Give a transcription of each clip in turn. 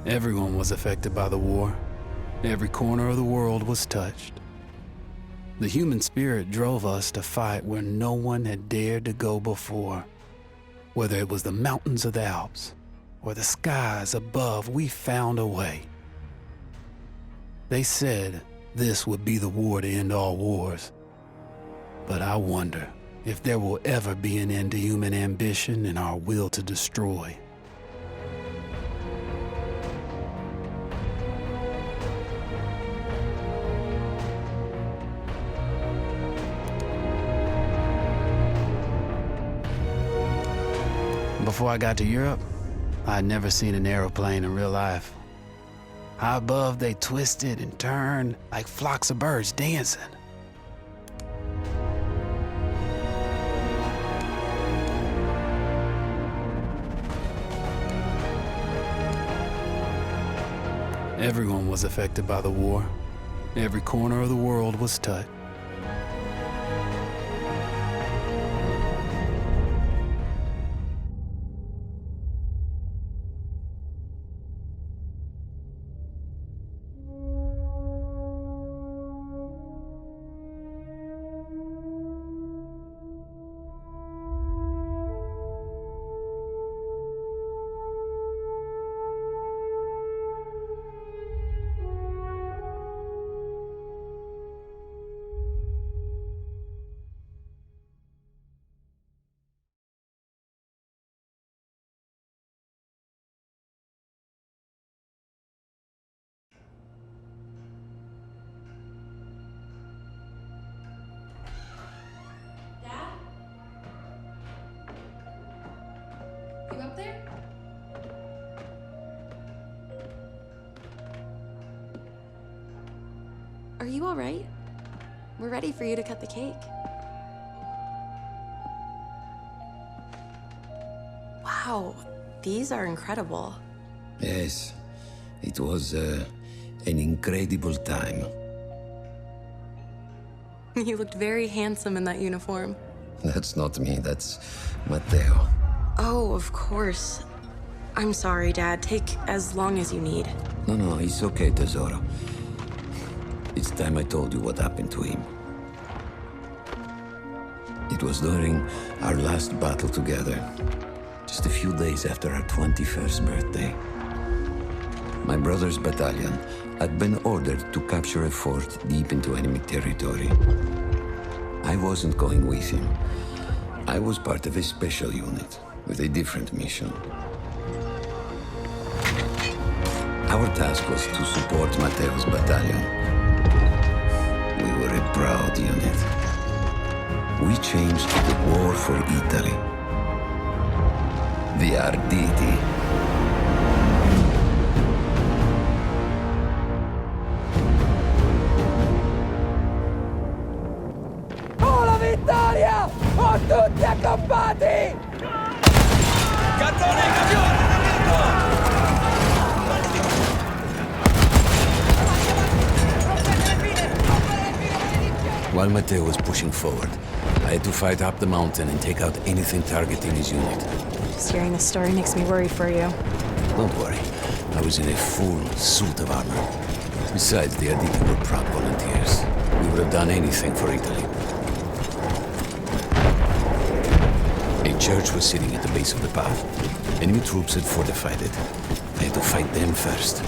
Everyone was affected by the war. Every corner of the world was touched. The human spirit drove us to fight where no one had dared to go before. Whether it was the mountains of the Alps or the skies above, we found a way. They said this would be the war to end all wars. But I wonder if there will ever be an end to human ambition and our will to destroy. Before I got to Europe, I had never seen an airplane in real life. High above, they twisted and turned like flocks of birds dancing. Everyone was affected by the war. Every corner of the world was touched. You up there? Are you all right? We're ready for you to cut the cake. Wow, these are incredible. Yes, it was an incredible time. You looked very handsome in that uniform. That's not me, that's Matteo. Oh, of course. I'm sorry, Dad. Take as long as you need. No, it's okay, Tesoro. It's time I told you what happened to him. It was during our last battle together, just a few days after our 21st birthday. My brother's battalion had been ordered to capture a fort deep into enemy territory. I wasn't going with him. I was part of a special unit with a different mission. Our task was to support Matteo's battalion. We were a proud unit. We changed the war for Italy. The Arditi. Oh, la vittoria! Oh, tutti accampati! Cannone in avione, While Matteo was pushing forward, I had to fight up the mountain and take out anything targeting his unit. Just hearing the story makes me worry for you. Don't worry, I was in a full suit of armor. Besides, the Arditi were proud volunteers. We would have done anything for Italy. A church was sitting at the base of the path. Enemy troops had fortified it. I had to fight them first.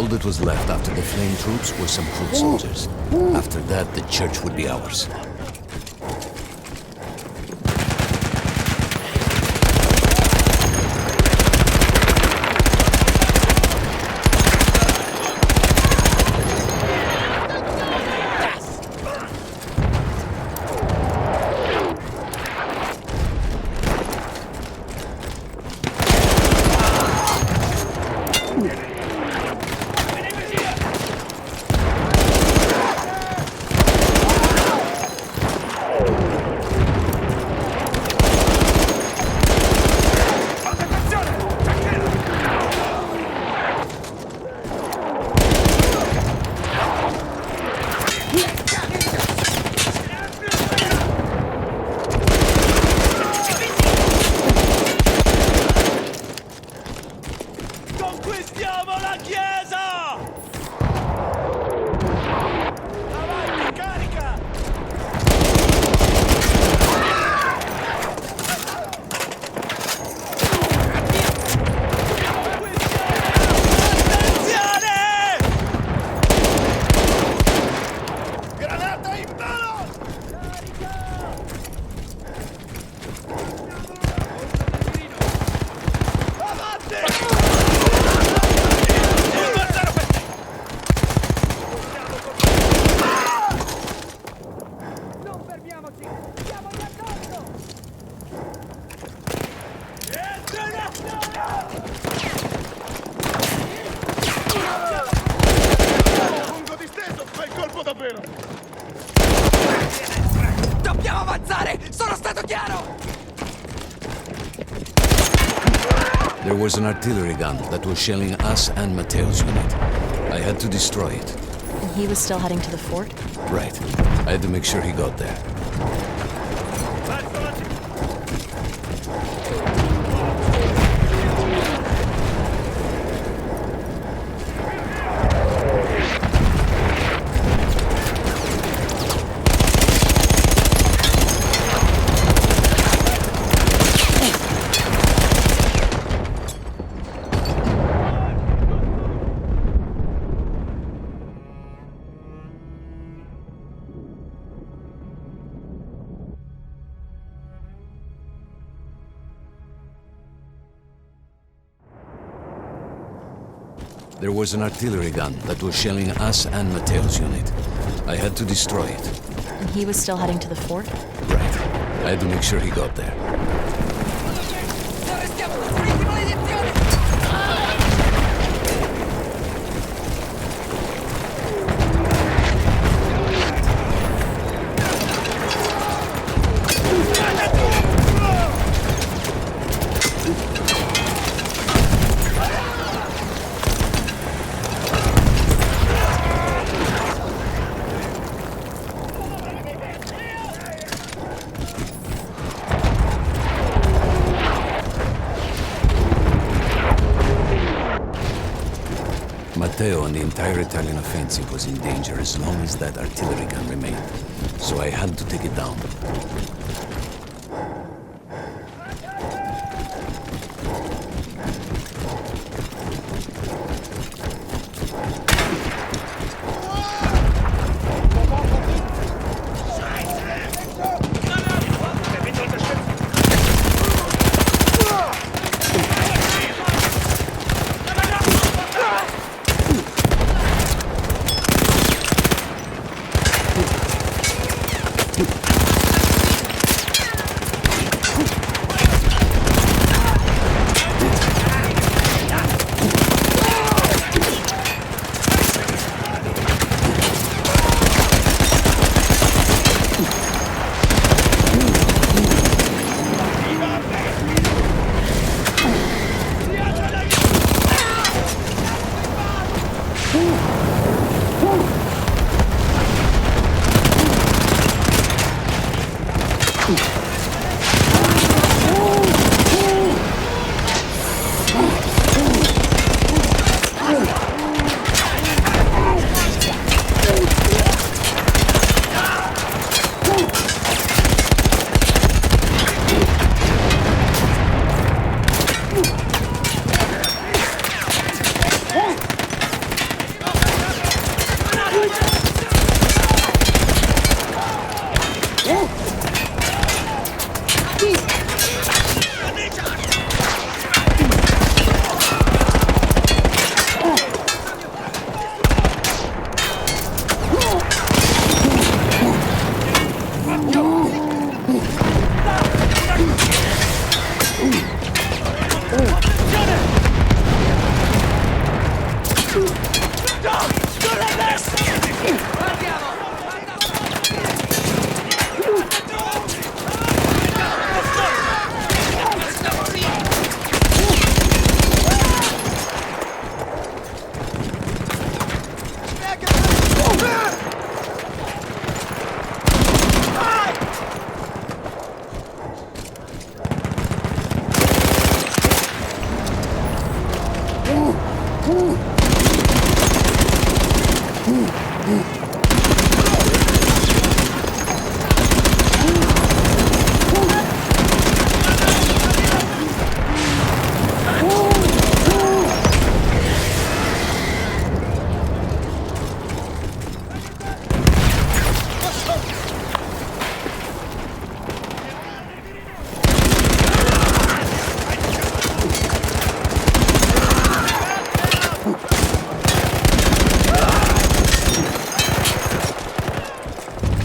that was left after the flame troops were some foot soldiers. After that, the church would be ours. Conquistiamo la chiesa! Avanti, carica! Attenzione! Granata in mano! Avanti! Non fermiamoci! Diamogli addosso! Lungo disteso, fai colpo davvero! Dobbiamo avanzare! Sono stato chiaro! There was an artillery gun that was shelling us and Matteo's unit. I had to destroy it. He was still heading to the fort? Right. I had to make sure he got there. There was an artillery gun that was shelling us and Matteo's unit. I had to destroy it. He was still heading to the fort? Right. I had to make sure he got there. Arrestiamo la purissima lezione! Matteo and the entire Italian offensive was in danger as long as that artillery gun remained. So I had to take it down.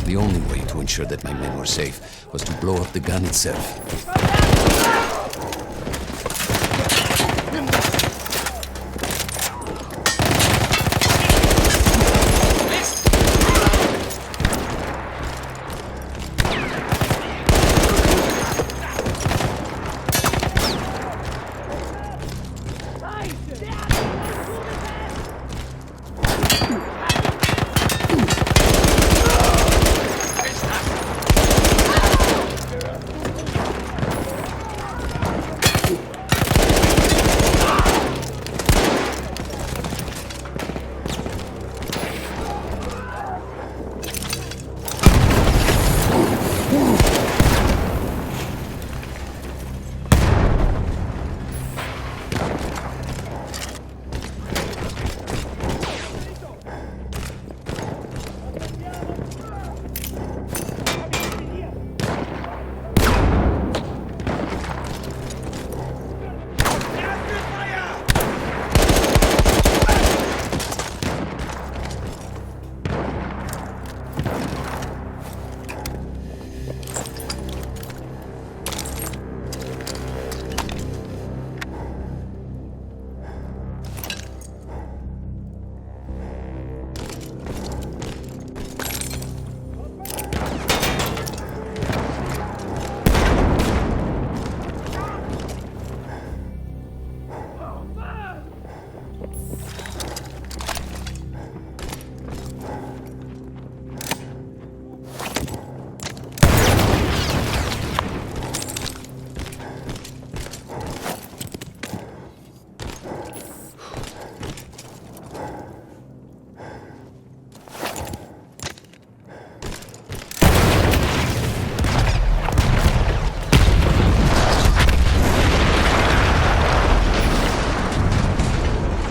The only way to ensure that my men were safe was to blow up the gun itself.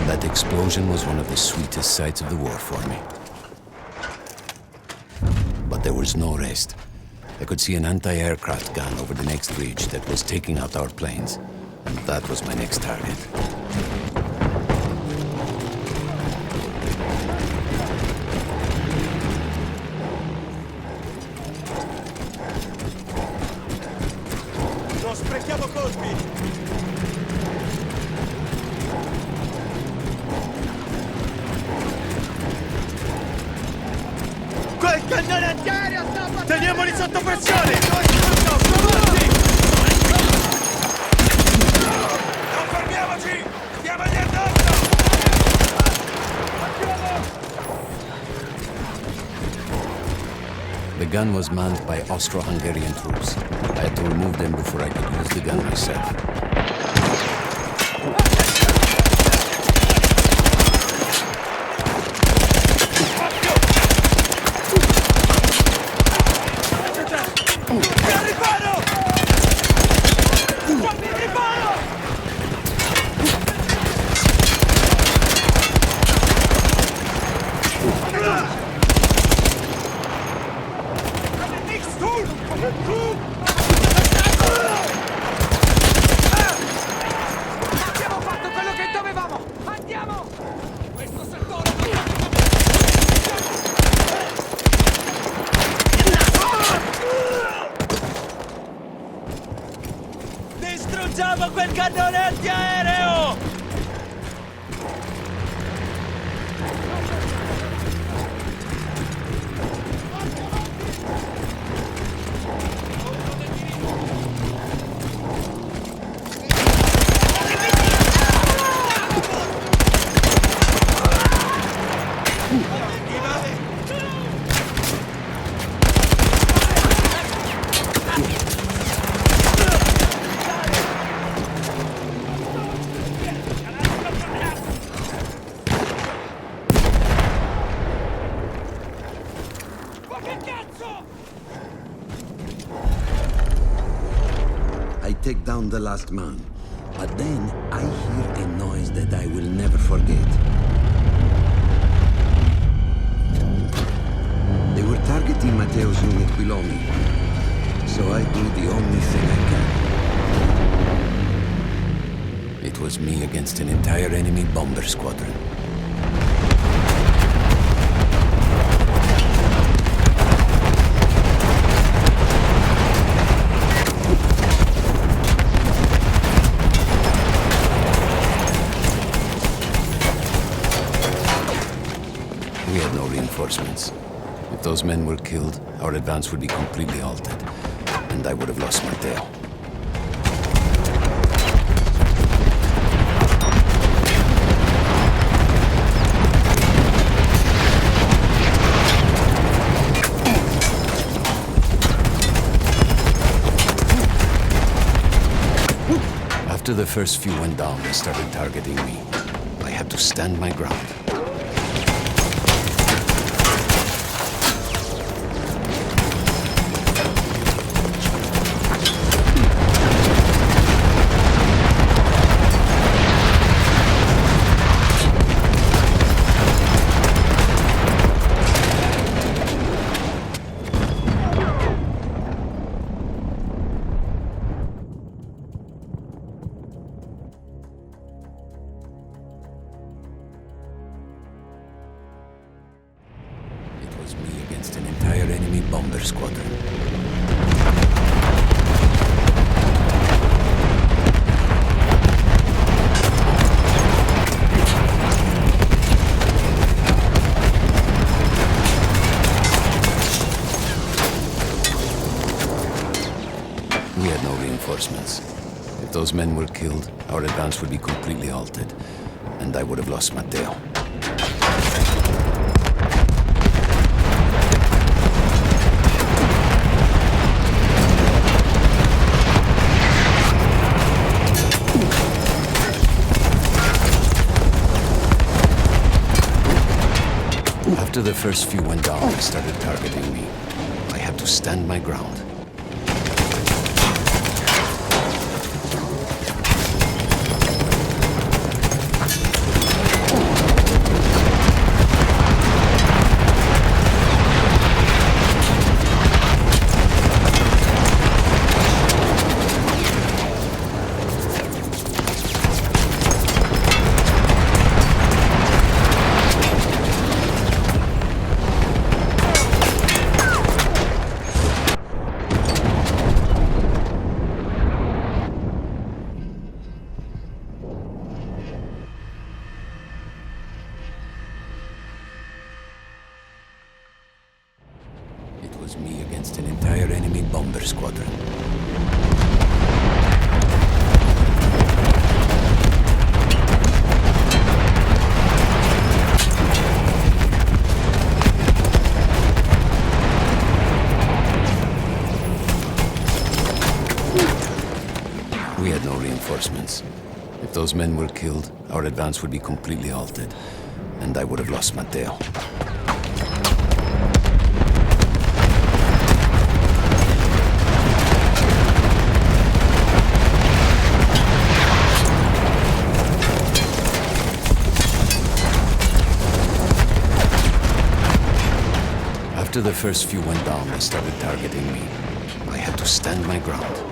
That explosion was one of the sweetest sights of the war for me. But there was no rest. I could see an anti-aircraft gun over the next ridge that was taking out our planes, and that was my next target. Non sprechiamo colpi! Quel cannone antiaereo sta... Teniamoli sotto pressione! Avanti! Non fermiamoci! Stiamogli addosso! The gun was manned by Austro-Hungarian troops. I had to remove them before I could use the gun myself. Abbiamo fatto quello che dovevamo! Andiamo! Questo settore Distruggiamo quel cannone antiaereo! found the last man. But then I hear a noise that I will never forget. They were targeting Matteo's unit below me. So I do the only thing I can. It was me against an entire enemy bomber squadron. We had no reinforcements. If those men were killed, our advance would be completely halted, and I would have lost Matteo. After the first few went down, they started targeting me. I had to stand my ground. It was me against an entire enemy bomber squadron. We had no reinforcements. If those men were killed, our advance would be completely halted, and I would have lost Matteo. After the first few went down, they started targeting me. I had to stand my ground. It was me against an entire enemy bomber squadron. We had no reinforcements. If those men were killed, our advance would be completely halted, and I would have lost Matteo. After the first few went down, they started targeting me. I had to stand my ground.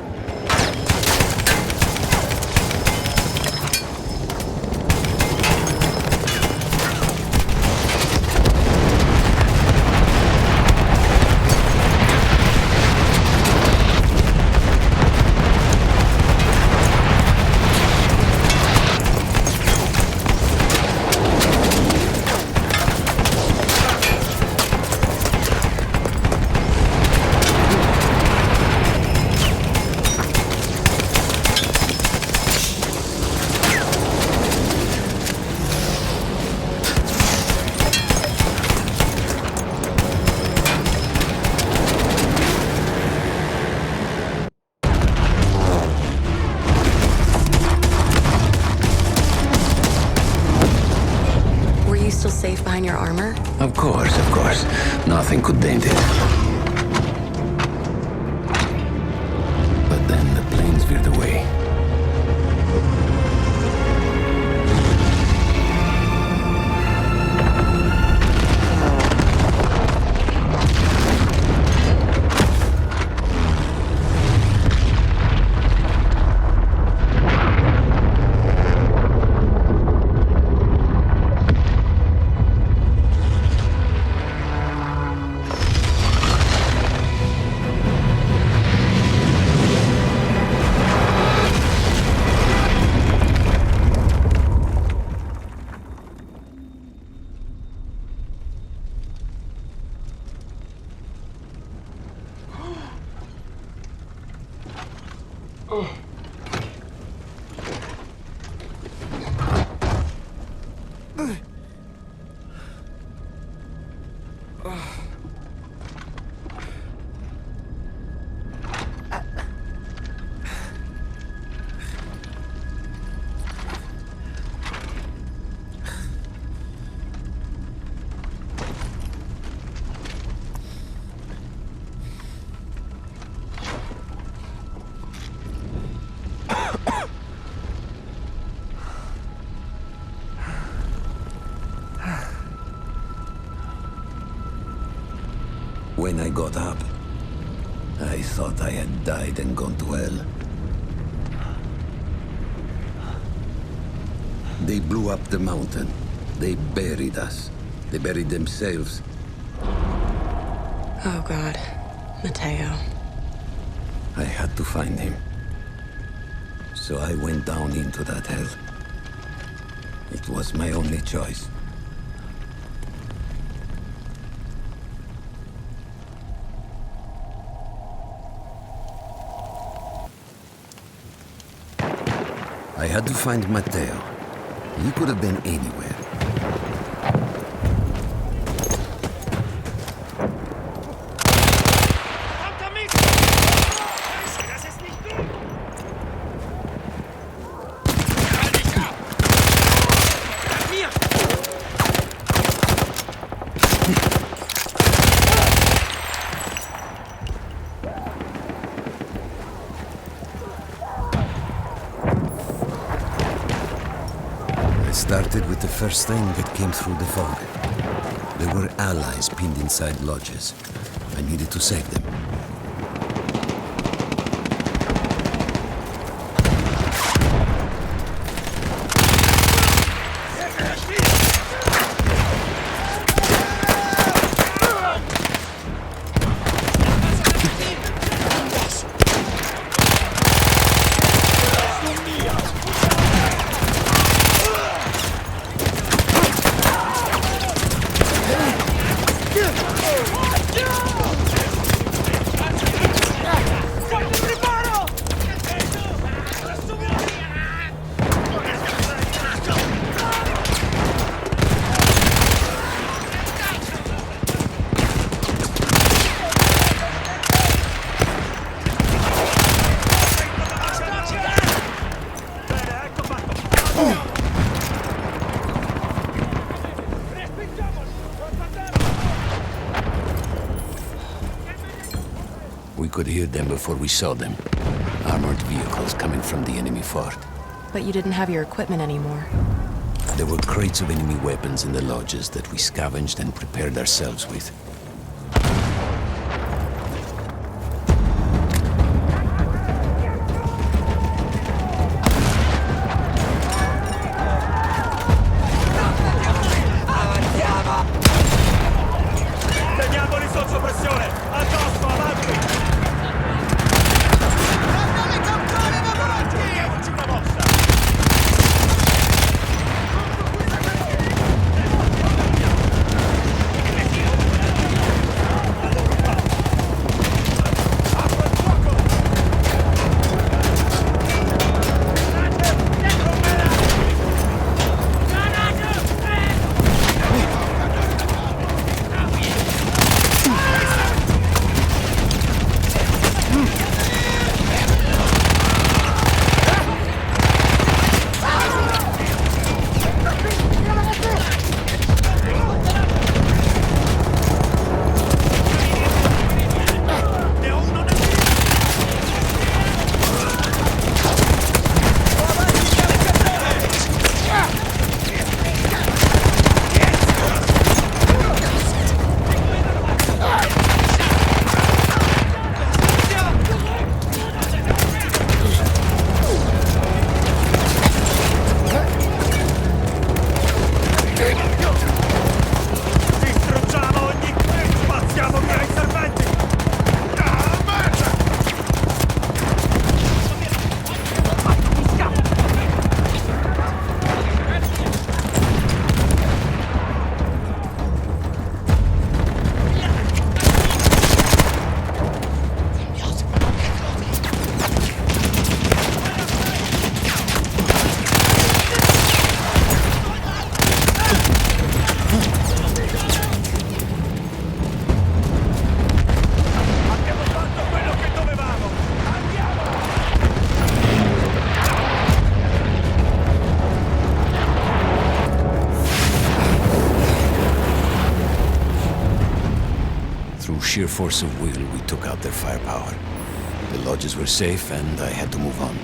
Still safe behind your armor? Of course, of course. Nothing could dent it. But then the planes veered away. When I got up, I thought I had died and gone to hell. They blew up the mountain. They buried us. They buried themselves. Oh, God. Mateo. I had to find him. So I went down into that hell. It was my only choice. I had to find Mateo. He could have been anywhere. Started with the first thing that came through the fog. There were allies pinned inside lodges. I needed to save them. We could hear them before we saw them. Armored vehicles coming from the enemy fort. But you didn't have your equipment anymore. There were crates of enemy weapons in the lodges that we scavenged and prepared ourselves with. Teniamoli sotto pressione! Addosso, avanti! Diamoci una mossa! Sheer force of will, we took out their firepower. The lodges were safe, and I had to move on.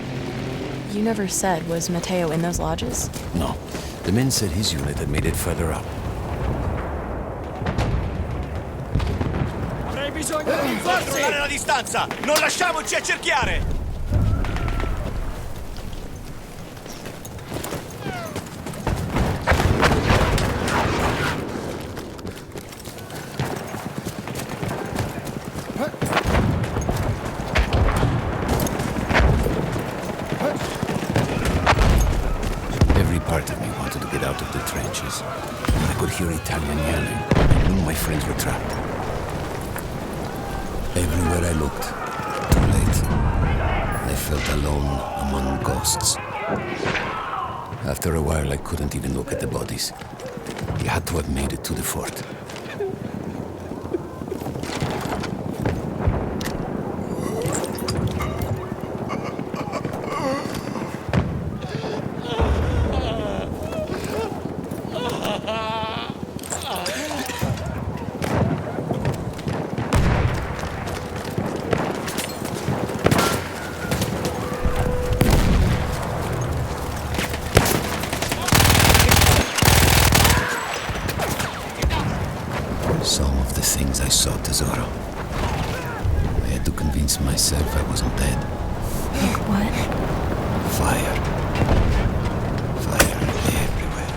You never said, was Mateo in those lodges? No. The men said his unit had made it further up. Avrei bisogno di rinforzi! Controllare la distanza! Non lasciamoci accerchiare! Every part of me wanted to get out of the trenches. I could hear Italian yelling. I knew my friends were trapped. Everywhere I looked, too late. I felt alone among ghosts. After a while, I couldn't even look at the bodies. We had to have made it to the fort. Some of the things I saw, Tesoro. I had to convince myself I wasn't dead. Like what? Fire. Fire everywhere.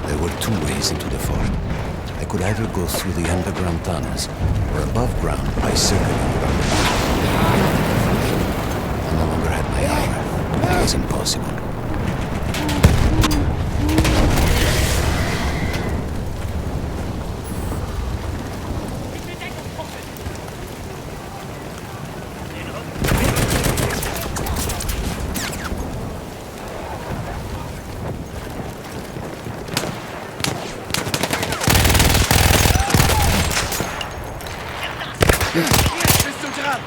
There were two ways into the fort. I could either go through the underground tunnels or above ground by circling around the mountain. I no longer had my armor. It was impossible. Bist du dran?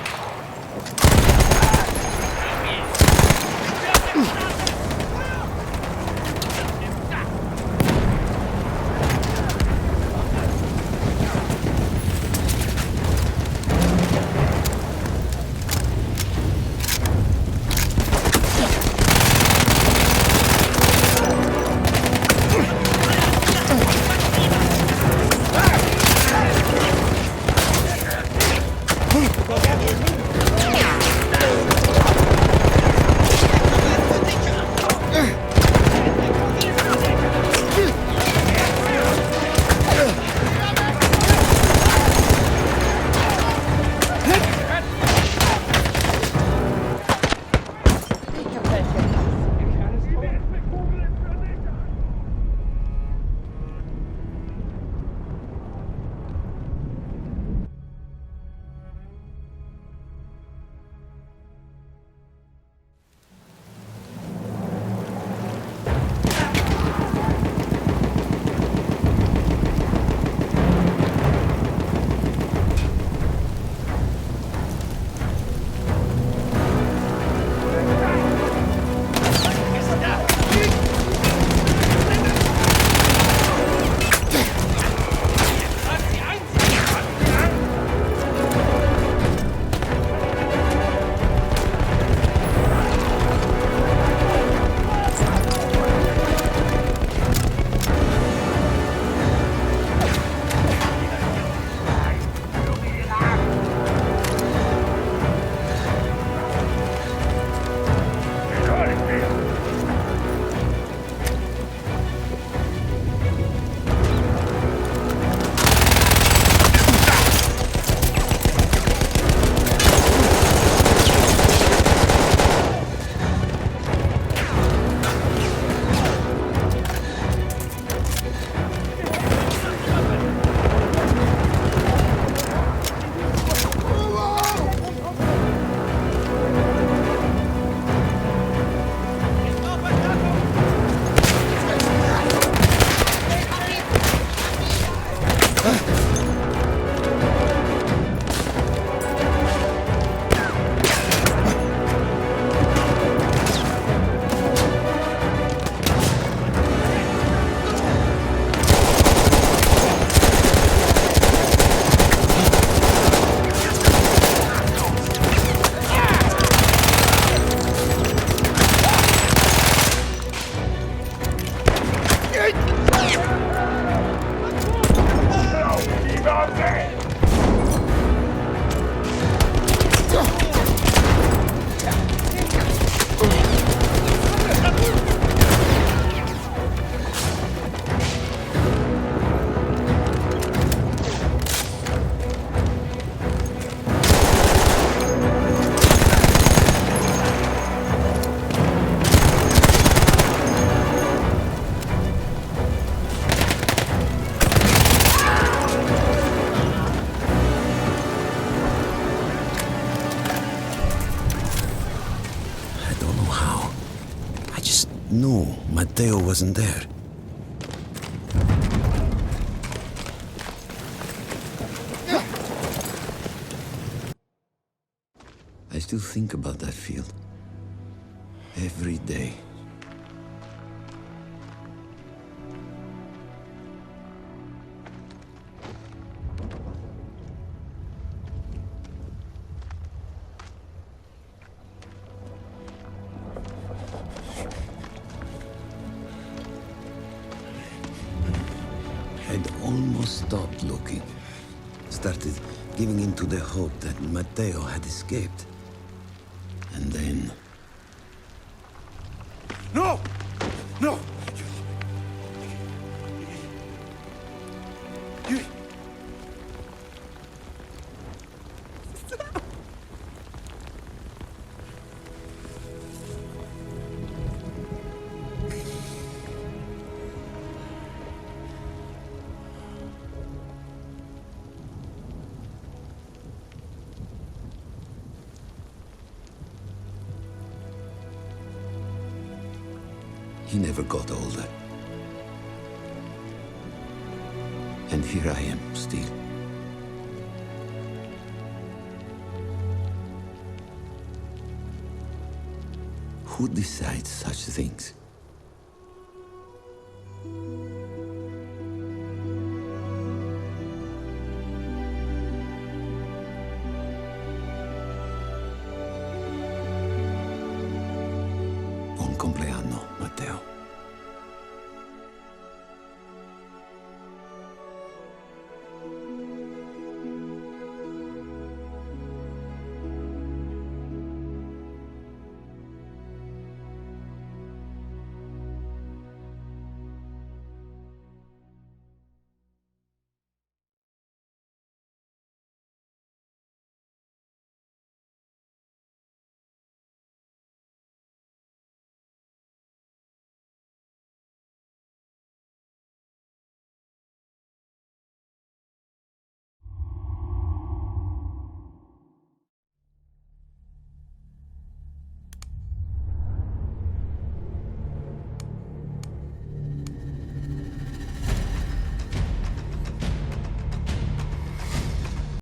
I don't know how. I just knew Matteo wasn't there. I still think about that field. Every day. I'd almost stopped looking. Started giving in to the hope that Matteo had escaped. And then... No! No! He never got older. And here I am, still. Who decides such things? Bon compleanno.